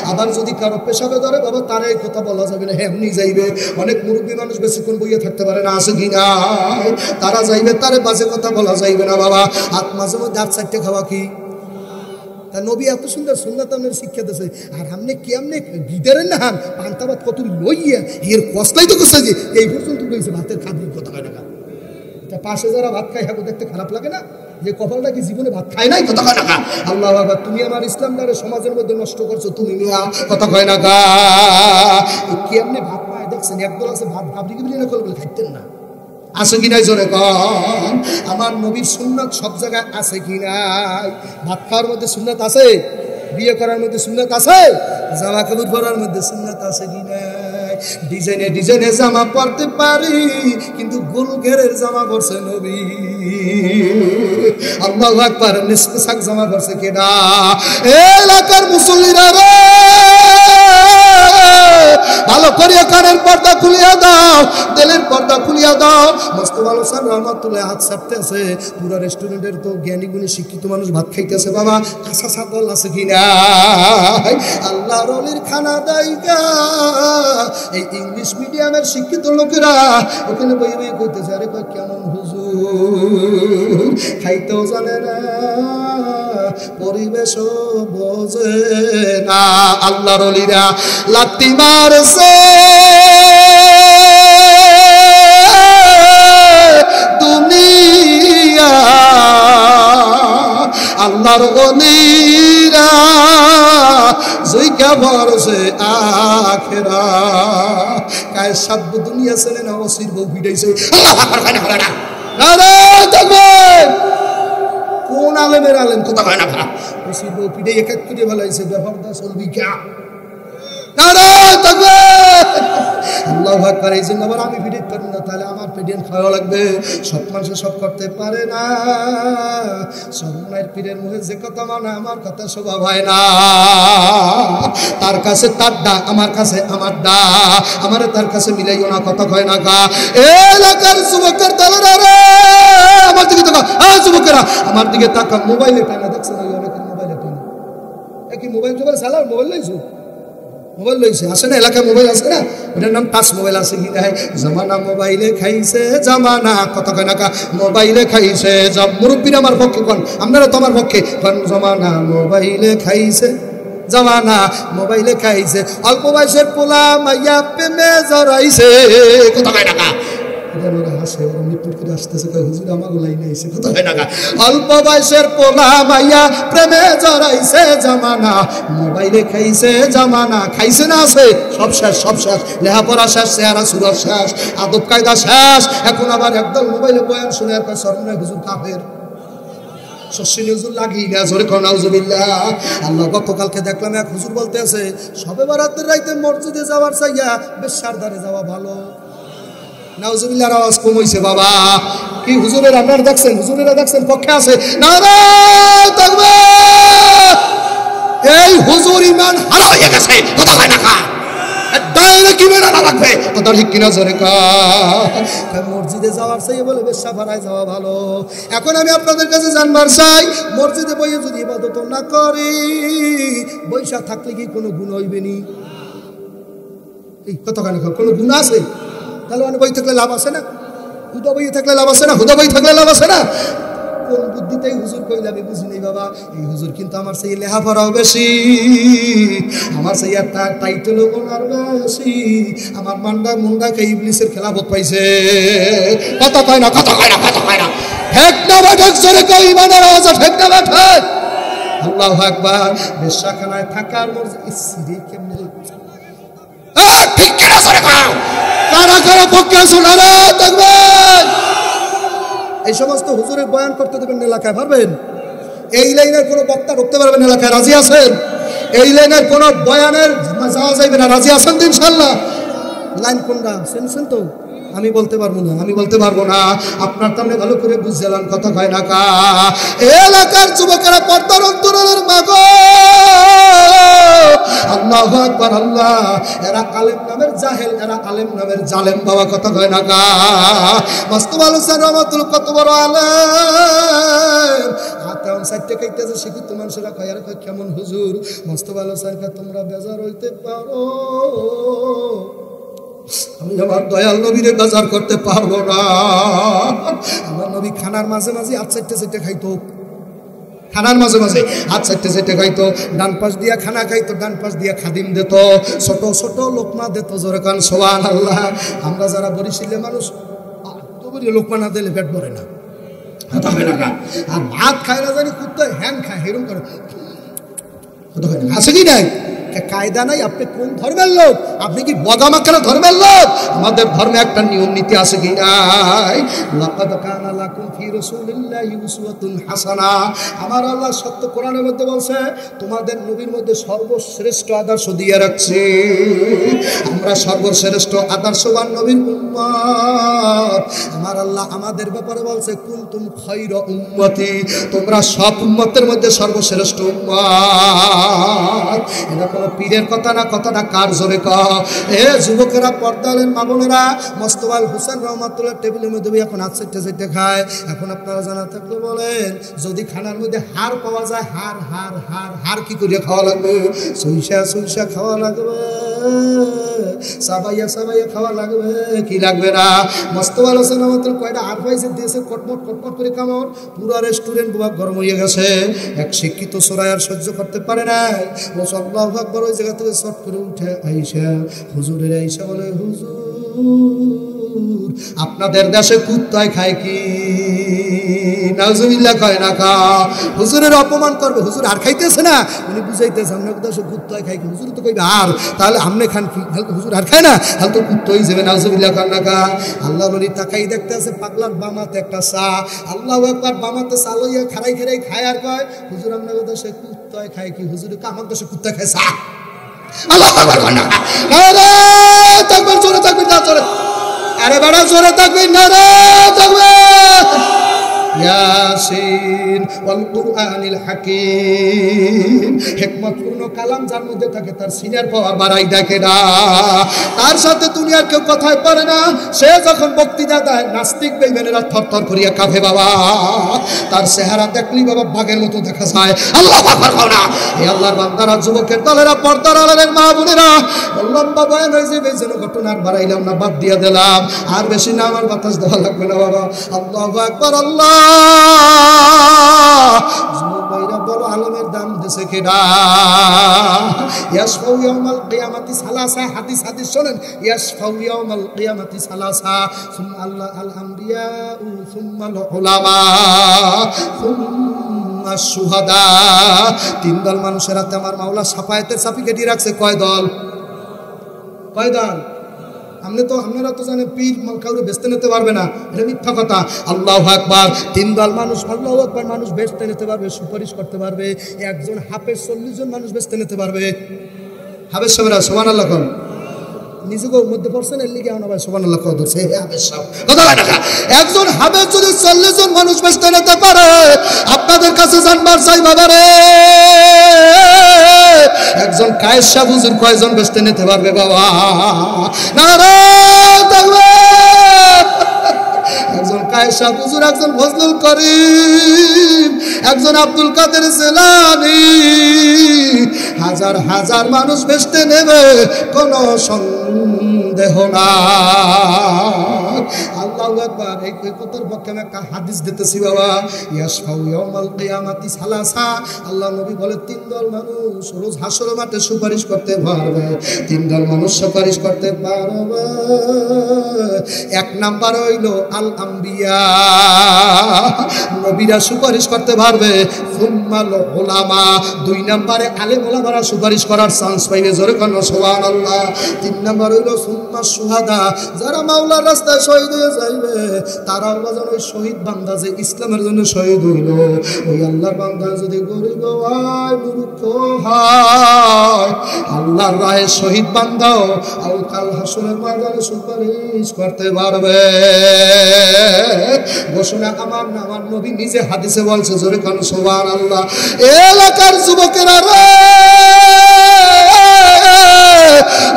[SPEAKER 1] আবার যদি কারো পেশাবে ধরে বাবা তার এই কথা বলা যাবে না, এমনি যাইবে। অনেক মুরব্বী মানুষ বেশিক্ষণ বইয়ে থাকতে পারে না, আছে কি না? তারা যাইবে, তারে বাজে কথা বলা যাইবে না বাবা। হাত মাঝে মধ্যে হাত চারটে খাওয়া কি তা নবী এত সুন্দর সুন্নাত আমাদের শিক্ষা দিয়েছে। আর আমনে কি আমনে গিদারেন না হান পান্তাবাদ কত লইয়া এর কষ্টাই তো করছে যে এই পর্যন্ত রয়েছে ভাতের খাদ্য কথা কয় না। পাশে যারা ভাত খায় হ্যাঁ দেখতে খারাপ লাগে না যে কপালটা কি জীবনে ভাত খায় নাই কথা কয় না। আল্লাহ বাবা তুমি আমার ইসলামটারে সমাজের মধ্যে নষ্ট করছো, তুমি কথা কয় না গা। কেমনে ভাত পায় দেখছেন? একদল আছে ভাত ভাবরি কি না করবে খাইতেন না, আছে কি নাই জোরে কন। আমার নবীর সুন্নাত সব জায়গায় আছে কি নাই? ভাত খাওয়ার মধ্যে সুন্নাত আছে, বিয়ে করার মধ্যে সুন্নাত আছে, জামা কাপড় পরার মধ্যে সুন্নাত আছে কি নাই? ডিজাইনে ডিজাইনে জামা পরতে পারি কিন্তু গোল ঘেরের জামা পরছে নবী। আল্লাহু আকবার। নিষ্পোশাক জামা পরছে কেডা? এলাকার মুসল্লিরা রে ভালো করে কানের পর্দা খুলিয়া দাও, দিলের পর্দা খুলিয়া দাও। মুস্তাফা হোসেন রহমাতুল্লাহ হাত ছাপতে আছে। পুরো রেস্টুরেন্টের তো জ্ঞানী গুণী শিক্ষিত মানুষ ভাত খাইতেছে বাবা, কাঁচা ছাগল আছে কিনা? আল্লাহর ওলির খানা দাইগা এই ইংলিশ মিডিয়ামের শিক্ষিত লোকেরা ওখানে বই বই কইতেছে, আরে কেমন হুজুর খাইতেও জানে না পরিবেশ বোঝে না। আল্লাহর ওলিরা লাত্তি মারছে দুনিয়া, আল্লাহর ওলিরা জয়কা বরসে আখেরা। কায় সাধ্য দুনিয়া ছেলে না ওসির বউ ভিড়াইছে। আল্লাহু আকবার খানা খানা নারে তাকবীর। কোন আলেমের আলেম কথা হয় না ভাড়া ওসির বউ ভিড়াই এক এক করে ফেলাইছে। ব্যাপারটা চলবি কা? নারে তাকবীর। আল্লাহু আকবার। এই জন্য আবার আমি ভিডিও করি না, তাহলে আমার পেডিয়ান খাওয়া লাগবে। সব মানুষ সব করতে পারে না। সর্বনায়ের পীরের মুখে যে কথা মানে আমার কথা শোভা হয় না। তার কাছে তার ডাক, আমার কাছে আমার ডাক, আমারে তার কাছে মিলাইও না, কথা কয় না গা। এলাকার যুবকের দলেরা রে আমার দিকে তাকা। যুবকেরা আমার দিকে তাকা। মোবাইলে টানা দেখছেন? ওই অনেকের মোবাইলে টানা। কি মোবাইল টোবাইল চালাও? মোবাইল লইছো? মোবাইল লইছে আছে না? এলাকায় মোবাইল আছে না? ওটার নাম টাচ মোবাইল আছে কি নাই? জামানা মোবাইলে খাইছে জামানা, কত কয় না কা? মোবাইলে খাইছে। মুরব্বীরা আমার পক্ষে কোন, আপনারা তো আমার পক্ষে কোন। জামানা মোবাইলে খাইছে জামানা মোবাইলে খাইছে। অল্প বয়সের পোলা মাইয়া প্রেমে জড়াইছে, কত কয় না কা? অল্প বয়সের পোলা মাইয়া প্রেমে জড়াইছে জামানা মোবাইলে খাইছে জামানা। খাইছে না আছে? সব শেষ, সব শেষ। লেখাপড়া শেষ, চেহারা সুরত শেষ, আদব কায়দা শেষ। এখন আবার একদম মোবাইলে বয়ান শুনে আর সরমনে হুজুর কাফের। আল্লাহ গতকালকে দেখলাম এক হুজুর বলতে আছে সবে বারাতের রাইতে মসজিদে যাওয়ার চাইয়া বেশ্যার দ্বারে যাওয়া ভালো। নাউজুবিল্লাহ আওয়াজ কম হইছে বাবা। কি হুজুরের আপনারা দেখছেন? হুজুরেরা দেখছেন পক্ষে আছে নারে তাকবীর। এই হুজুর ইমান হারা হয়ে গেছে, কথা হয় না কা? ডাইরেক্ট ইমান আনা লাগবে, কথা ঠিক কিনা জোরে কা? মসজিদে যাওয়ার চাই বলে বেশ্যা ভাড়ায় যাওয়া ভালো। এখন আমি আপনাদের কাছে জানবার চাই, মসজিদে বইয়ে যদি ইবাদত না করি বৈশা থাকলে কি কোনো গুণ হইবে নি? এই কথা কেন? কোনো গুণ আছে? তাহলে মানে বই থাকলে লাভ আছে না? হুদা বই থাকলে লাভ আছে না? হুদা বই থাকলে লাভ আছে না? কোন বুদ্ধিতেই হুজুর কইলে আমি বুঝি নেই বাবা। এই হুজুর কিন্তু আমার সেই লেখাপড়াও বেশি, আমার সেই একটা টাইটেলও গোনার বেশি, আমার মুন্ডাকে ইবলিসের খেলাফত পাইছে। কথা কয় না, কথা কয় না, কথা কয় না। ঠিক না বাঠক জোরে কই ইমানের আওয়াজ, ঠিক না বাঠক? আল্লাহু আকবার। বেশ্যাখানায় থাকার মর্যাদা ইসিরে কেমনে ঠিক কিনা জোরে কও? কারা কারা পক্ষে শোনারে তাকবীর। এই সমস্ত হুজুরের বয়ান করতে দেবেন এলাকায়, পারবেন? এই লাইনের কোনো বক্তা ঢুকতে পারবেন এলাকায়? রাজি আছেন? এই লাইনের কোনো বয়ানের যাওয়া যাইবে না? রাজি আছেন তো ইনশাআল্লাহ? লাইন কোনটা শুনছেন তো? আমি বলতে পারবো না, আমি বলতে পারবো না। আপনার তামনে ভালো করে বুঝছিলাম, কথা কয় না কা? এলাকার যুবকেরা পর্দার অন্তরের মাগো আল্লাহু আকবার। আল্লাহ, এরা আলেম নামের জাহেল, এরা আলেম নামের জালেম বাবা, কথা কয় না কা? মোস্তফা হোসেন রহমতুল্লাহ কত বড় আলেম। হাতে সাইডে খাইতেছে, শিক্ষিত মানুষেরা কয় আর কয় কেমন হুজুর? মোস্তফা হোসেন কা তোমরা বেজার হইতে পারো, আমি আমার দয়াল নবীরে বাজার করতে পারবো না। আমার নবী খানার মাঝে মাঝে হাত চাইতে চাইতে খাইতো, খানার মাঝে মাঝে হাত চাইতে চাইতে খাইতো। ডান পাশ দিয়া খানা খাইতো, ডান পাশ দিয়া খাদিম দিত, ছোট ছোট লোকমা দিত। জোরে কান সুবহানাল্লাহ। আমরা যারা বরিশালের মানুষ লোকমা না দিলে পেট ভরে না, আর ভাত খায় না জানি কুত্তা হ্যান খায়, হেরম করে। আছে কি নাই? কায়দা নাই। আপনি কোন ধর্মের লোক? আপনি কি বদামাখানা ধর্মের লোক? আমাদের ধর্মে একটা নিয়ম নীতি আছে কি নাই? লাকাদ কানা লাকুম ফি রাসূলিল্লাহি উসওয়াতুন হাসানা। আমার আল্লাহ সত্য কোরআনের মধ্যে বলছে তোমাদের নবীর মধ্যে সর্বশ্রেষ্ঠ আদর্শ দিয়ে রাখছি। আমরা সর্বশ্রেষ্ঠ আদর্শবান নবীর উম্মত। আমার আল্লাহ আমাদের ব্যাপারে বলছে কুনতুম খায়রা উম্মতি, তোমরা সব উম্মতের মধ্যে সর্বশ্রেষ্ঠ উম্মত। এটা কোনো পীরের কথা না, কথাটা কার জোরে কহ? এ যুবকেরা, পর্দালেন মা বোনেরা, মোস্তফা হোসেন রহমতুল্লাহ টেবিলের মধ্যে এখন হাত চাইতে চাইতে খায়। এখন আপনারা জানা থাকলে বলেন, যদি খানার মধ্যে হাড় পাওয়া যায়, হাড় হাড় হাড় হাড় কি করে খাওয়া লাগবে? সইসা সইসা খাওয়া লাগবে। সাবাইয়া সাবাইয়া খাওয়া লাগবে কি লাগবে না? মস্ত আলোচনা মাত্র কয়টা আর পাইছে দেশে কটমট কটমট করে কামড়, পুরো রেস্টুরেন্ট বুবাক গরম হয়ে গেছে। এক শিক্ষিত সোরাই আর সহ্য করতে পারে নাই, ও আল্লাহু আকবার ওই জায়গা থেকে শট করে উঠে আইসা হুজুরের আইসা বলে, হুজুর আপনাদের দেশে কুত্তায় খায় কি? নাউজুবিল্লাহ কয় না খা। হুজুরের অপমান করবে, হুজুর আর খাইতেছে না, উনি বুঝাইতেছে আপনার দেশে কুত্তায় খায় কি? হুজুর তো কইবে আর, তাহলে আমনে খান কি? হুজুর আর খায় না, তাহলে তো কুত্তাই যাবে। নাউজুবিল্লাহ কয় না খা। আল্লাহ নবী তাকাই দেখতে আছে পাগলার বামাতে একটা চা, আল্লাহু আকবার, বামাতে চা লইয়া খাড়াই খাড়াই খায় আর কয়, হুজুর আপনার দেশে কুত্তায় খায় কি? হুজুর আমার দেশে কুত্তা খায় চা। আল্লাহু আকবার কয় না, আরে তাকবীর, জোরে তাকবীর দাও, জোরে, আরে বড় জোরে তাকবীর, নারে তাকবীর। ইয়াসিন ওয়াল কুরআনিল হাকীম, হিকমতপূর্ণ কালাম যার মধ্যে থাকে তার সিনার পাওয়ার বাড়াই দেখে না, তার সাথে দুনিয়ার কেউ কথাই পারে না। সে যখন বক্তৃতা দেয় নাস্তিক বেঈমানেরা থরথর করিয়া কাঁপে বাবা, তার চেহারা দেখলি বাবা বাঘের মতো দেখা যায়। আল্লাহু আকবার কও না। এই আল্লাহর বান্দারা, যুবকের দলেরা, পর্দার আড়ালের মা বোনেরা, লম্বা বয়ান হয়ে যাবে, যেন ঘটনার বাড়াইলাম না, বাদ দিয়ে দিলাম, আর বেশি না আমার বাতাস দেওয়া লাগবে না বাবা। আল্লাহু আকবার, আল্লাহ। যুবক ভাইরা বলো, আলমের দাম দেশে কেডা? ইয়াশফাউ ইয়াউমাল কিয়ামাতি সালাসা, হাদিস হাদিস শোনেন, ইয়াশফাউ ইয়াউমাল কিয়ামাতি সালাসা, সুম্মা আল্লাহ আল আমবিয়া সুম্মা আল উলামা সুম্মা শুহাদা। তিন দল মানুষের হাতে আমার মাওলা সাফায়েতের চাবি কেটে রাখছে। কয় দল? কয় দল? আপনারা তো জানেন পীর কাউরে বেচতে নিতে পারবে না, এটা মিথ্যা কথা। আল্লাহু আকবার। তিন দল মানুষ, আল্লাহু আকবার, মানুষ বেচতে নিতে পারবে, সুপারিশ করতে পারবে। একজন হাফেজ 40 জন মানুষ বেচতে নিতে পারবে। হাফেজ সাহেবরা সুবহানাল্লাহ কোন নিজেকে মধ্যে পড়ছেন, এর লিগে আমরা সুবহানাল্লাহ কও ধরছে। হাফেজ সাহেব কথা বলে না, একজন হাফেজ যদি 40 জন মানুষ বেচতে নিতে পারে, আপনাদের কাছে জানবার চাই বাবারে, একজন কায়েস সাহেব হুজুর কয়জন বেচতে নিতে পারবে বাবা? নারে তাকবীর। একজন কায়েস সাহেব হুজুর, একজন ফজলুল করিম, একজন আব্দুল কাদের জিলানী, হাজার হাজার মানুষ বেচতে নেবে, কোনো সন্দেহ না। আল্লাহু আকবার। এই কথার পক্ষে আমি একটা হাদিস দিতেছি বাবা। ইয়াশফাউ ইয়াউমাল কিয়ামাতি সালাসা, আল্লাহ নবী বলে তিন দল মানুষ রোজ হাসরের মাঠে সুপারিশ করতে পারবে। তিন দল মানুষ সুপারিশ করতে পারবে। এক নাম্বার হইল আল আম্বিয়া, নবীরা সুপারিশ করতে পারবে। সুম্মাল উলামা, দুই নম্বরে আলেম ওলামারা সুপারিশ করার চান্স পাইবে। জোরে কোন সুবহানাল্লাহ। তিন নম্বর হইল সুম্মা শুহাদা, যারা মাওলার রাস্তায় শহীদ হয়ে যাইবে, তারাও বাজান ওই শহীদ বান্দা যে ইসলামের জন্য শহীদ হইল, ওই আল্লাহর বান্দা যদি গরিব হয়, মূর্খ হয়, আল্লাহর রাহে শহীদ বান্দাও আর কাল হাসরের ময়দানে সুপারিশ করতে পারবে। ঘোষণা আমার না, আমার নবী নিজে হাদিসে বলছে। জোরে কোন সুবহানাল্লাহ। এলাকার যুবকেরা রে,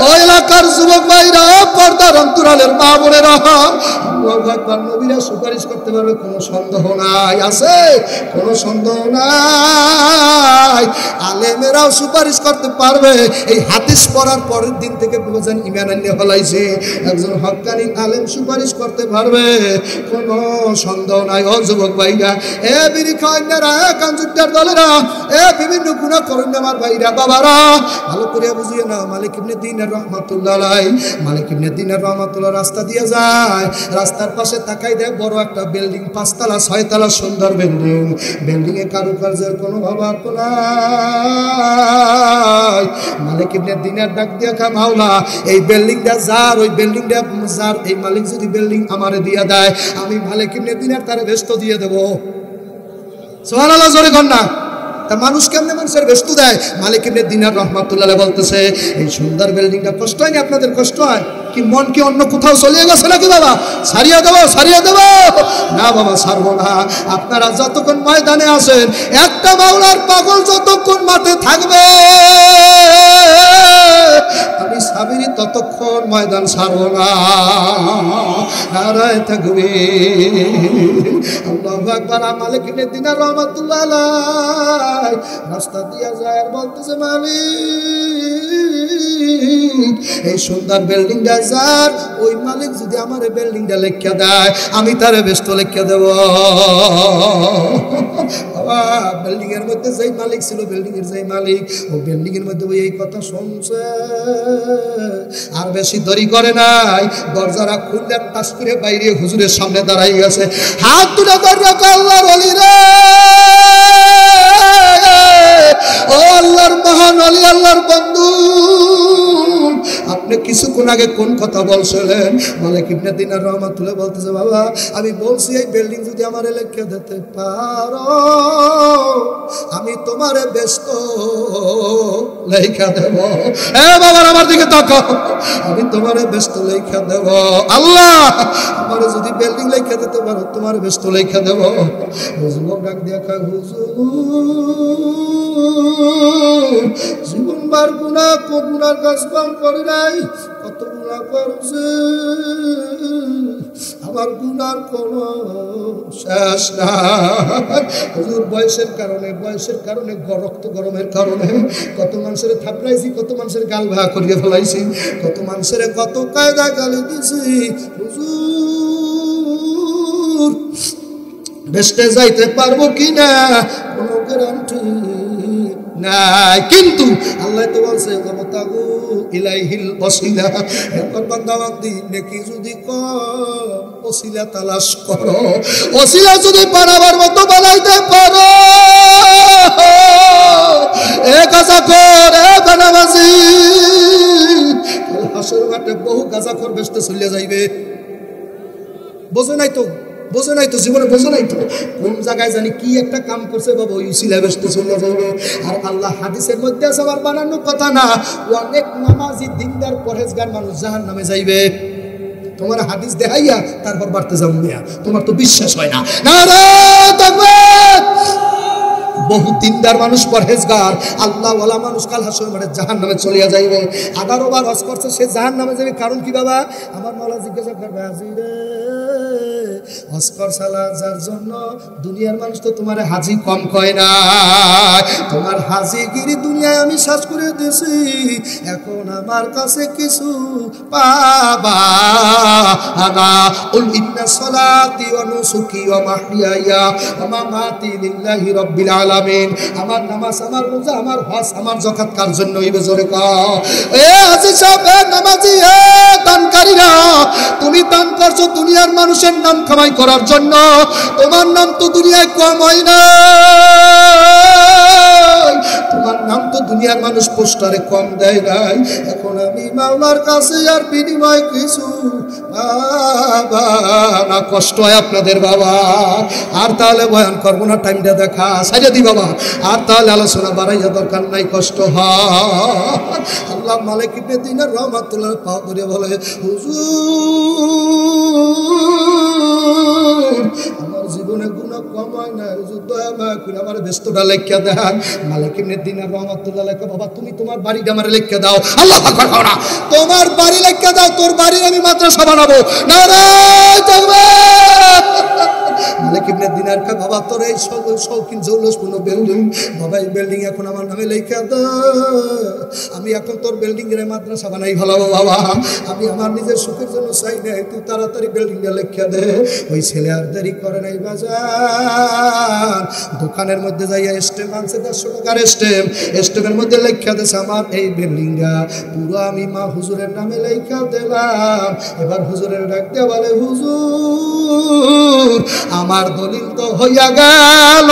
[SPEAKER 1] ওই এলাকার যুবক ভাইরা, পর্দার অন্তরালের মা বোনেরা, আল্লাহু আকবার, নবীরা সুপারিশ করতে পারবে, কোনো সন্দেহ নাই। আছে? কোনো সন্দেহ নাই। আলেমেরাও সুপারিশ করতে পারবে। এই হাদিস পড়ার পরের দিন থেকে বুঝেন ইমান আনিয়ে ফেলাইছে। একজন হক্কানি আলেম সুপারিশ করতে পারবে, কোনো সন্দেহ নাই। ও যুবক ভাইরা, এ বিড়ি খাওয়াইনারা, এ কাঞ্জুটার দলেরা, এ বিভিন্ন গুনাহ করেন আমার ভাইরা, বাবারা, ভালো করে বুঝিয়ে না। মালিক ইবনে দিনার রাহমাতুল্লাহ আলাইহি, মালিক ইবনে দিনার রাহমাতুল্লাহ রাস্তা দিয়ে যায়, রাস্তার পাশে তাকাই দেয় বড় একটা বিল্ডিং, 5 তলা 6 তলা সুন্দর বিল্ডিং। বিল্ডিং এ কারুকার্যের কোনো অভাব নাই। মালিক ইবনে দিনার ডাক দিয়া কা, মাওলা এই বিল্ডিংটা যার, ওই বিল্ডিংটা যার, এই মালিক যদি বিল্ডিং আমারে দিয়া দেয়, আমি মালিক ইবনে দিনার তারে বেস্ত দিয়ে দেব। সুবহানাল্লাহ, জোরে কর না। তা মানুষ কেমনে মানুষের বেস্ত দেয়? মালিক ইবনে দিনার রাহমাতুল্লাহ বলতেছে, এই সুন্দর বিল্ডিংটা কষ্ট হয়নি আপনাদের? কষ্ট হয় কি? মন কি অন্য কোথাও চলে গেছে নাকি বাবা? সারিয়ে দেবো, সারিয়ে দেবো না বাবা, ছাড়বো না। আপনারা যতক্ষণ ময়দানে আসেন, একটা মাওলার পাগল যতক্ষণ মাঠে থাকবে, আমি সাবিরি ততক্ষণ ময়দান ছাড়বো না। নারায়ে তাকবীর, আল্লাহু আকবার। মালিক ইবনে দিনার রাহমাতুল্লাহ আলাইহি রাস্তা দিয়া যায় আর বলতেছে, মালিক এই সুন্দর বিল্ডিংটা যার, ওই মালিক যদি আমার বিল্ডিংটা লেখা দেয় আমি তারে বেস্ত লেখা দেব। বাবা বিল্ডিং এর মধ্যে যেই মালিক ছিল, বিল্ডিং এর যেই মালিক, ও বিল্ডিং এর মধ্যে ওই এই কথা শুনছে আর বেশি দেরি করে নাই, দরজাটা খুললে টাস করে বাইরে হুজুরের সামনে দাঁড়াই গেছে, হাত তুলে দরজা, আল্লাহর ওলি রে, ও আল্লাহর মহান ওলি, আল্লাহর বন্ধু, আপনি কিছুক্ষণ আগে কোন কথা বলছিলেন? মালিক ইবনে দিনার রাহমাতুল্লাহ বলতেছে, বাবা আমি বলছি এই বিল্ডিং যদি আমার লেখা দিতে পারো আমি তোমারে ব্যস্ত লেখা দেব। এ বাবা আমার দিকে তাকাও, আমি তোমারে ব্যস্ত লেখা দেব। আল্লাহ আমারে যদি বিল্ডিং লেখা দিতে পারো তোমারে ব্যস্ত লেখা দেব। হুজুর ডাক দিয়া কয়, হুজুর জীবনবার গুনার কাজ কম করে নাই, কত গুনাহ করছে, আমার গুনার কোন শেষ নাই। হুজুর বয়সের কারণে রক্ত গরমের কারণে কত মানুষের থাপড়াইছি, কত মানুষের গাল ভা করিয়ে ফেলাইছি, কত মানুষের কত কায়দা গালি দিছি। হুজুর বেস্টে যাইতে পারবো কিনা কোনো গ্যারান্টি নাই, কিন্তু আল্লাহ তো বলছে ওয়াবতাগু ইলাইহিল ওয়াসিলা, এখন বান্দা বান্দি নেকি যদি কম ওসিলা তালাশ করো, ওসিলা যদি বানাবার মতো বানাইতে পারো, এ গাজাখোর, এ বেনামাজি, হাসর মাঠে বহু গাজাখোর বেস্তে চলে যাইবে। বোঝে নাই তো, বোঝে নাই তো, জীবনে বোঝে নাই তো, কোন জায়গায় জানি কি একটা কাম করছে বাবা, ওই উসিলা বেস্তে চলে যাবে। আর আল্লাহ হাদিসের মধ্যে আছে, আমার বানানোর কথা না, অনেক নামাজি দিনদার পরহেজগার মানুষ জাহান্নামে যাইবে। তোমার হাদিস দেখাইয়া তারপর বাড়তে যাবো মিয়া, তোমার তো বিশ্বাস হয় না। নারায়ে তাকবীর, বহু দিনদার মানুষ পরহেজগার আল্লাহওয়ালা মানুষ কাল হাসর মাঠে জাহান্নামে চলিয়া যাইবে। 11 বার হজ করছে, সে জাহান্নামে যাবে। কারণ কি বাবা? আমার মাওলা জিজ্ঞাসা করবে, হাজি রে হজ করছালা যার জন্য, দুনিয়ার মানুষ তো তোমার হাজি কম কয় না, তোমার হাজিগিরি দুনিয়ায় আমি শেষ করে দিয়েছি, এখন আমার কাছে কিছু পাবা না। কুল ইন্না সলাতি ওয়া নুসুকি ওয়া মাহইয়ায়া ওয়া মামাতি লিল্লাহি রাব্বিল আলামিন, আমার নামাজ, আমার রোজা, আমার হজ, আমার যাকাত কার জন্য হইবে? জোরে কও। এ হাজি সাহেব, এ নামাজি, এ দানকারীরা, তুমি দান করছো দুনিয়ার মানুষের নাম কামাই করার জন্য, তোমার নাম তো দুনিয়ায় কম হয় না, তোমার নাম তো দুনিয়ার মানুষ পোস্টারে কম দেয় নাই। এখন আমি মাওলার কাছে আর বিনিময় কিছু না, কষ্ট হয় আপনাদের বাবা। আর তাহলে বয়ান করবো না, টাইমটা দেখা সাইডে দি বাবা, আর তাহলে আলোচনা বাড়াইয়া দরকার নাই, কষ্ট হয়। আল্লাহ মালিক ইবনে দিনার রাহমাতুল্লাহ পাও করে বলে, হুজুর আমার জীবনে গুনাহ কম হয় না, হুজুর দয়া মায়া করে আমার ব্যস্তটা লেখা দেন। মালিক ইবনে দিনার রাহমাতুল্লাহ লেখা, বাবা তুমি তোমার বাড়িটা আমার লেখা দাও। আল্লাহু আকবার, না তোমার বাড়ি লেখা দাও, তোর বাড়ির আমি মাদ্রাসা বানাবো। নারায়ে তাকবীর। মালিক ইবনে দিনার কা, বাবা তোর এই শৌখিন জৌলসপূর্ণ বিল্ডিং, বাবা এই বিল্ডিং এখন আমার নামে লেখা দাও, আমি এখন তোর বিল্ডিং এর মাদ্রাসা বানাই ফেলাবো বাবা, আমি আমার নিজের সুখের জন্য চাই না, তুই তাড়াতাড়ি বিল্ডিংটা লেখা দে। ওই ছেলে আর দেরি করে নাই, বাজার দোকানের মধ্যে যাইয়া স্টেম আনছে, 150 টাকার স্টেমের মধ্যে লেখা দিয়েছে আমার এই বিল্ডিংটা পুরো আমি মা হুজুরের নামে লেখা দিলাম। এবার হুজুরের ডাক দিয়ে বলে, হুজুর আমার দলিল তো হইয়া গেল,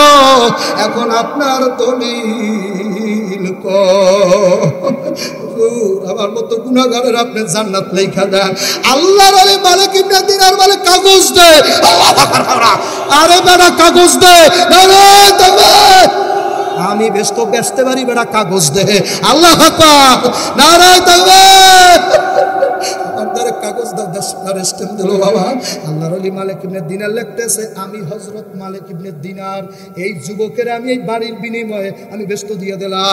[SPEAKER 1] এখন আপনার দলিল আমার মতো গুনাহগারের আপনি জান্নাত লেখা দেন। আল্লাহর ওলি মালিক ইবনে দিনার বলে, কাগজ দে। আরে বেটা কাগজ দে, আমি ব্যস্ত বেচতে পারি, বেটা কাগজ দে। আল্লাহু আকবার, নারায়ে তাকবীর। আপনার কাগজ দাও, 10 টাকার স্ট্যাম্প দিল বাবা। আল্লাহর ওলি মালিক ইবনে দিনার লিখতেছে, আমি হযরত মালিক ইবনে দিনার এই যুবকের আমি এই বাড়ির বিনিময়ে আমি ব্যস্ত দিয়ে দিলাম।